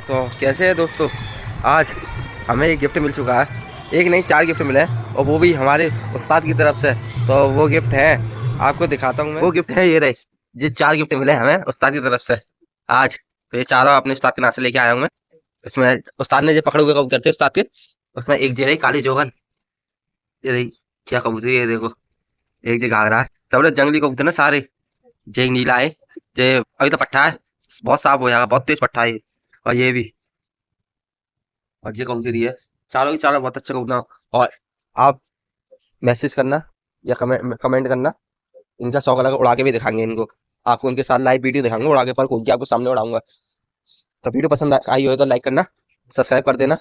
तो कैसे है दोस्तों। आज हमें एक गिफ्ट मिल चुका है। एक नहीं, 4 गिफ्ट मिले हैं और वो भी हमारे उस्ताद की तरफ से। तो वो गिफ्ट है, आपको दिखाता हूँ मैं। वो गिफ्ट है, ये रहे। ये 4 गिफ्ट मिले हैं हमें उस्ताद की तरफ से आज। तो ये चारों अपने उस्ताद के नाम से लेके आया हूँ मैं। इसमें उस्ताद ने जो पकड़े हुए कबूतर थे उस्ताद के, उसमें एक जे रही काली जोगन। ये रही क्या कबूतरी है, देखो। एक जे घाघरा है, सब लोग जंगली कबूतर ना सारे। जे एक नीला है, जे अभी तो पट्टा है, बहुत साफ हो जाएगा, बहुत तेज पट्टा है ये। और ये भी, और ये कबूतरी है। चारों की चारों बहुत अच्छा कबूतर। और आप मैसेज करना या कमेंट कमेंट करना, इनका शौक अलग उड़ा के भी दिखाएंगे इनको। आपको उनके साथ लाइव वीडियो दिखाएंगे उड़ा के, पर खोल के आपको सामने उड़ाऊंगा। तो वीडियो पसंद आई हो तो लाइक करना, सब्सक्राइब कर देना।